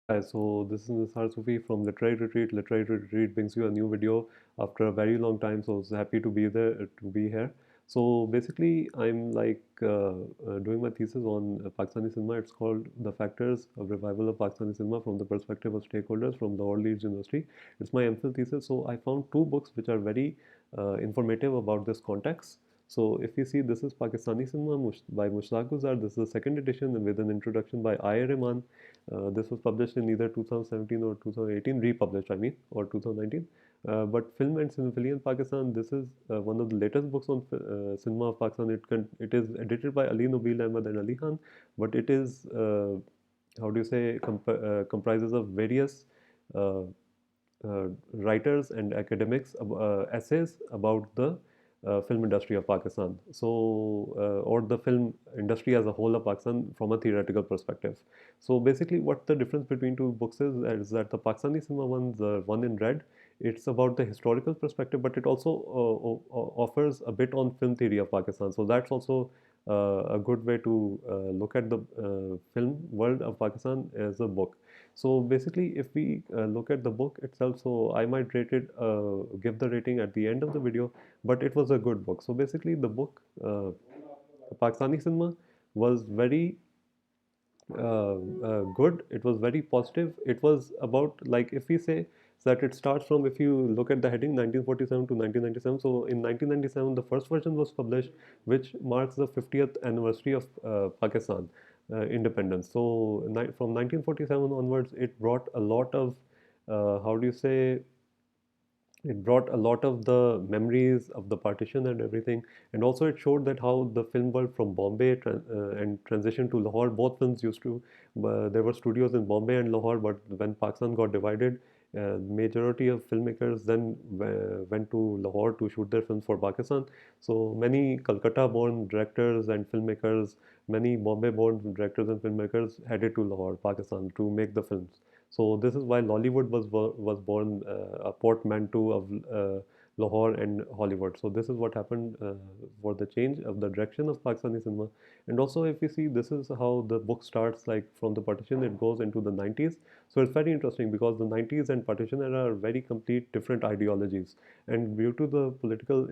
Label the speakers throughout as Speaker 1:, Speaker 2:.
Speaker 1: Hi, so this is Nisar Sufi from Literary Retreat. Literary Retreat brings you a new video after a very long time, so I was happy to be there to be here. So basically, I'm doing my thesis on Pakistani cinema. It's called "The Factors of Revival of Pakistani Cinema from the Perspective of Stakeholders" from Lahore Leeds University. It's my MPhil thesis. So I found two books which are very informative about this context. So if you see, this is Pakistani Cinema by Mushtaq Guzar. This is the second edition with an introduction by I. Rahman. This was published in either 2017 or 2018, republished, I mean, or 2019. But Film and Cinephilia in Pakistan, this is one of the latest books on cinema of Pakistan. It is edited by Ali Nabil Ahmed and Ali Khan, but it is, how do you say, comprises of various uh, writers and academics essays about the film industry of Pakistan. Or the film industry as a whole of Pakistan from a theoretical perspective. So basically, what the difference between two books is that the Pakistani cinema one, the one in red, it's about the historical perspective, but it also offers a bit on film theory of Pakistan. So that's also a good way to look at the film world of Pakistan as a book. So basically, if we look at the book itself, so I might give the rating at the end of the video, but it was a good book. So basically, the book, Pakistani cinema, was very good. It was very positive. It was about, like, if we say that it starts from, if you look at the heading, 1947 to 1997. So in 1997, the first version was published, which marks the 50th anniversary of Pakistan independence. So from 1947 onwards, it brought a lot of, how do you say, it brought a lot of the memories of the partition and everything, and also it showed that how the film world from Bombay and transitioned to Lahore. Both films used to, there were studios in Bombay and Lahore, but when Pakistan got divided, majority of filmmakers then went to Lahore to shoot their films for Pakistan. So many Calcutta-born directors and filmmakers, many Bombay-born directors and filmmakers headed to Lahore, Pakistan, to make the films. So this is why Lollywood was born, a portmanteau of Lahore and Hollywood. So this is what happened for the change of the direction of Pakistani cinema. And also, if you see, this is how the book starts. Like from the partition, it goes into the 90s. So it's very interesting because the 90s and partition era are very complete different ideologies. And due to the political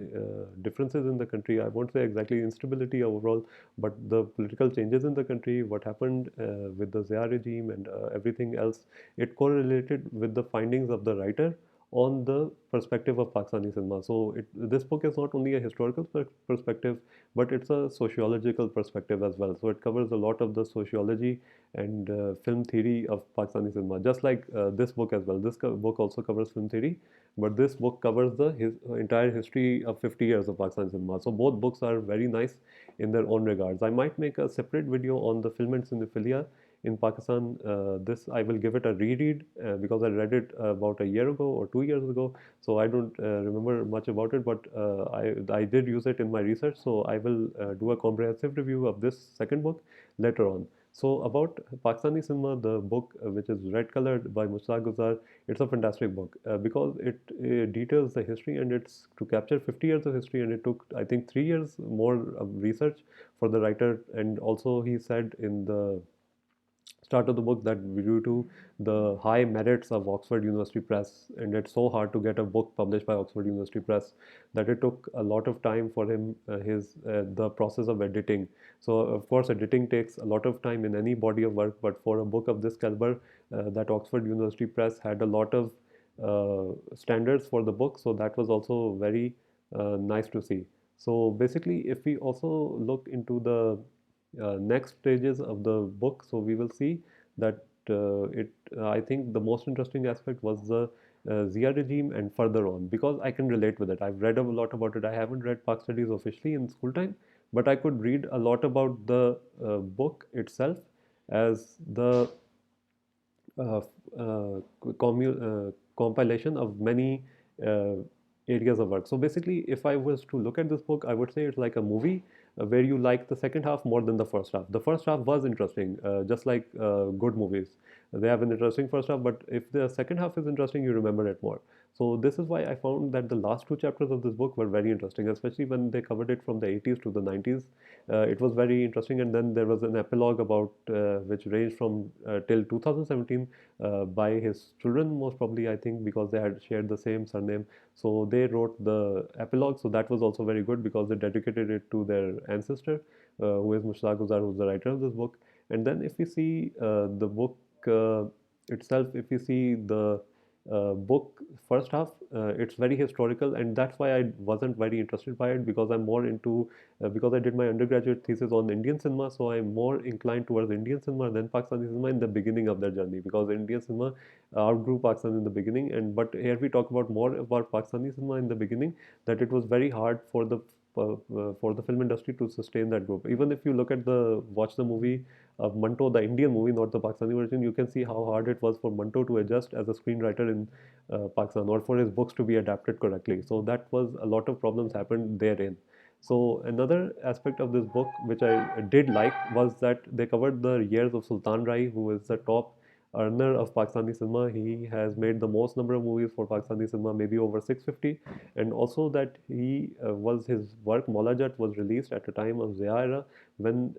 Speaker 1: differences in the country, I won't say exactly instability overall, but the political changes in the country, what happened with the Zia regime and everything else, it correlated with the findings of the writer on the perspective of Pakistani cinema. So this book is not only a historical perspective, but it's a sociological perspective as well. So it covers a lot of the sociology and film theory of Pakistani cinema, just like this book as well. This book also covers film theory, but this book covers the entire history of 50 years of Pakistani cinema. So both books are very nice in their own regards. I might make a separate video on the film and cinephilia in Pakistan. This I will give it a reread because I read it about a year ago or 2 years ago. So I don't remember much about it, but I did use it in my research. So I will do a comprehensive review of this second book later on. So about Pakistani cinema, the book which is red colored by Mushtaq Guzar, it's a fantastic book because it details the history, and it's to capture 50 years of history, and it took, I think, 3 years more of research for the writer. And also he said in the start of the book that due to the high merits of Oxford University Press, and it's so hard to get a book published by Oxford University Press, that it took a lot of time for him, his the process of editing. So of course, editing takes a lot of time in any body of work, but for a book of this caliber, that Oxford University Press had a lot of standards for the book. So that was also very nice to see. So basically, if we also look into the next stages of the book, so we will see that I think the most interesting aspect was the Zia regime and further on, because I can relate with it. I've read a lot about it. I haven't read Pak Studies officially in school time, but I could read a lot about the book itself as the uh, uh, compilation of many uh, areas of work. So basically, if I was to look at this book, I would say it's like a movie where you like the second half more than the first half. The first half was interesting, just like good movies. They have an interesting first half, but if the second half is interesting, you remember it more. So this is why I found that the last two chapters of this book were very interesting, especially when they covered it from the 80s to the 90s. It was very interesting, and then there was an epilogue about which ranged from till 2017 by his children, most probably, I think, because they had shared the same surname. So they wrote the epilogue. So that was also very good because they dedicated it to their ancestor, who is Mushtaq Guzar, who's the writer of this book. And then if we see the book itself, if we see the book first half, it's very historical, and that's why I wasn't very interested by it, because I'm more into because I did my undergraduate thesis on Indian cinema, so I'm more inclined towards Indian cinema than Pakistani cinema in the beginning of their journey, because Indian cinema outgrew Pakistan in the beginning. And but here we talk about more about Pakistani cinema in the beginning, that it was very hard for the film industry to sustain that group. Even if you look at the watch the movie of Manto, the Indian movie, not the Pakistani version, you can see how hard it was for Manto to adjust as a screenwriter in Pakistan, or for his books to be adapted correctly. So that was a lot of problems happened therein. So another aspect of this book which I did like was that they covered the years of Sultan Rai, who is the top earner of Pakistani cinema. He has made the most number of movies for Pakistani cinema, maybe over 650. And also that he was his work Maula Jat was released at a time of Zia era, when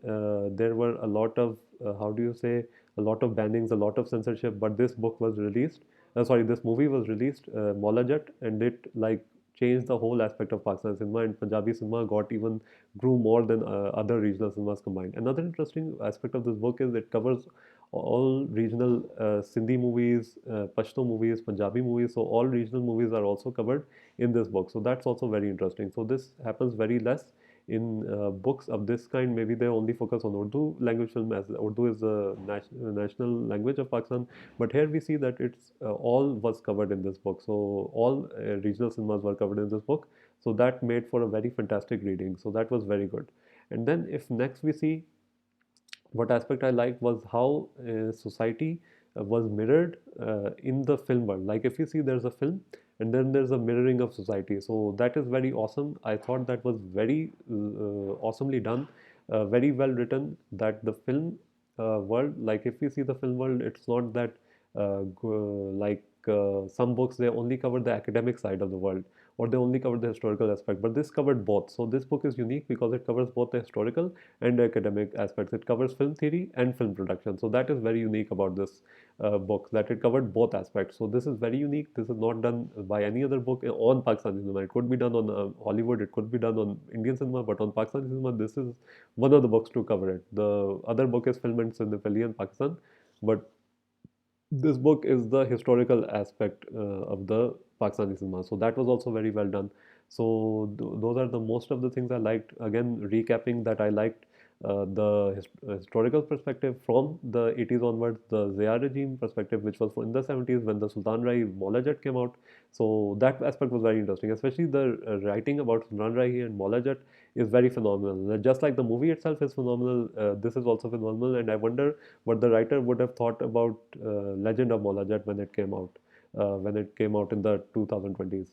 Speaker 1: there were a lot of how do you say, a lot of bannings, a lot of censorship. But this book was released. Sorry, this movie was released, Maula Jat, and it like changed the whole aspect of Pakistan cinema, and Punjabi cinema got even grew more than other regional cinemas combined. Another interesting aspect of this book is it covers all regional Sindhi movies, Pashto movies, Punjabi movies. So all regional movies are also covered in this book. So that's also very interesting. So this happens very less in books of this kind. Maybe they only focus on Urdu language film, as Urdu is the national language of Pakistan. But here we see that it's all was covered in this book. So all regional cinemas were covered in this book. So that made for a very fantastic reading. So that was very good. And then if next we see what aspect I liked was how society was mirrored in the film world. Like if you see there's a film and then there's a mirroring of society. So that is very awesome. I thought that was very awesomely done, very well written. That the film world, like if you see the film world, it's not that like some books they only cover the academic side of the world, or they only cover the historical aspect, but this covered both. So this book is unique because it covers both the historical and academic aspects. It covers film theory and film production. So that is very unique about this book, that it covered both aspects. So this is very unique. This is not done by any other book on Pakistani cinema. It could be done on Hollywood, it could be done on Indian cinema, but on Pakistani cinema, this is one of the books to cover it. The other book is Film and Cinephilia in Pakistan, but this book is the historical aspect of the Pakistani cinema. So that was also very well done. So those are the most of the things I liked. Again, recapping that I liked the historical perspective from the 80s onwards, the Zia regime perspective, which was in the 70s when the Sultan Rai Maula Jat came out. So that aspect was very interesting, especially the writing about Sultan Rai and Maula Jat is very phenomenal. Just like the movie itself is phenomenal, this is also phenomenal. And I wonder what the writer would have thought about Legend of Maula Jat when it came out in the 2020s.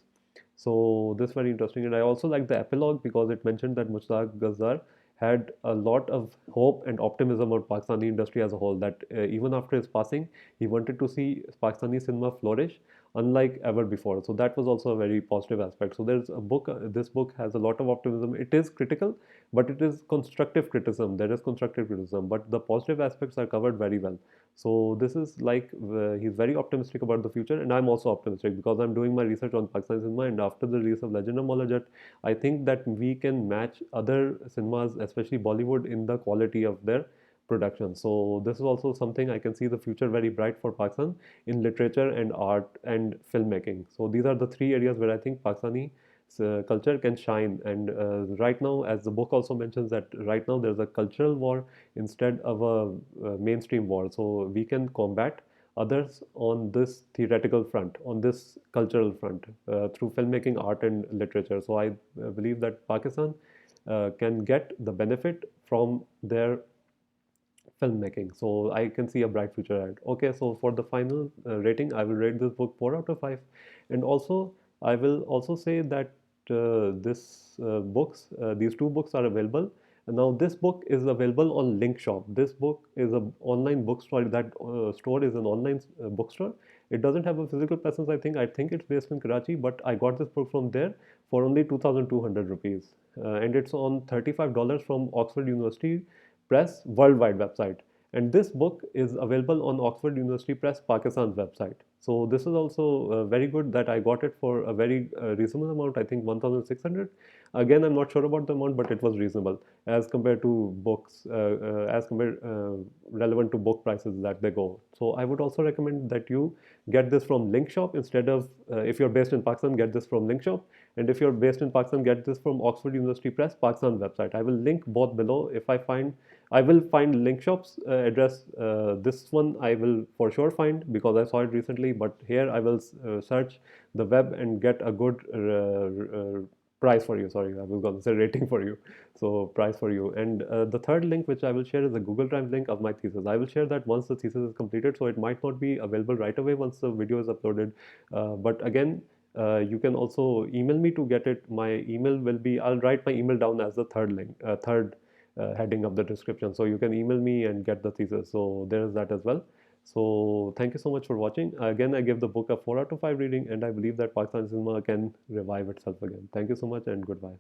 Speaker 1: So this is very interesting, and I also like the epilogue because it mentioned that Mushtaq Ghazzar had a lot of hope and optimism about Pakistani industry as a whole. That even after his passing, he wanted to see Pakistani cinema flourish unlike ever before. So that was also a very positive aspect. So there's a book. This book has a lot of optimism. It is critical, but it is constructive criticism. There is constructive criticism, but the positive aspects are covered very well. So this is like he's very optimistic about the future, and I'm also optimistic because I'm doing my research on Pakistani cinema. And after the release of Legend of Maula Jat, I think that we can match other cinemas, especially Bollywood, in the quality of their production. So this is also something I can see the future very bright for Pakistan in literature and art and filmmaking. So these are the three areas where I think Pakistani culture can shine. And right now, as the book also mentions, that right now there's a cultural war instead of a mainstream war. So we can combat others on this theoretical front, on this cultural front, through filmmaking, art, and literature. So I believe that Pakistan can get the benefit from their filmmaking. So I can see a bright future ahead. Okay, so for the final rating, I will rate this book 4 out of 5. And also, I will also say that these two books are available Now, this book is available on Link Shop. This book is an online bookstore. That store is an online bookstore. It doesn't have a physical presence, I think. I think it's based in Karachi, but I got this book from there for only 2,200 rupees. And it's on $35 from Oxford University Press worldwide website. And this book is available on Oxford University Press Pakistan's website. So this is also very good that I got it for a very reasonable amount, I think 1,600. Again, I'm not sure about the amount, but it was reasonable as compared to books, as compared relevant to book prices that they go. So I would also recommend that you get this from Link Shop instead of, if you're based in Pakistan, get this from Link Shop. And if you're based in Pakistan, get this from Oxford University Press, Pakistan website. I will link both below. If I find, I will find Link Shop's address. This one I will for sure find because I saw it recently. But here I will search the web and get a good price for you. Sorry, I was going to say rating for you. So price for you. And the third link which I will share is a Google Drive link of my thesis. I will share that once the thesis is completed. So it might not be available right away once the video is uploaded. But again, you can also email me to get it. My email will be, I'll write my email down as the third link, third heading of the description. So you can email me and get the thesis. So there is that as well. So thank you so much for watching. Again, I give the book a 4 out of 5 reading, and I believe that Pakistan cinema can revive itself again. Thank you so much and goodbye.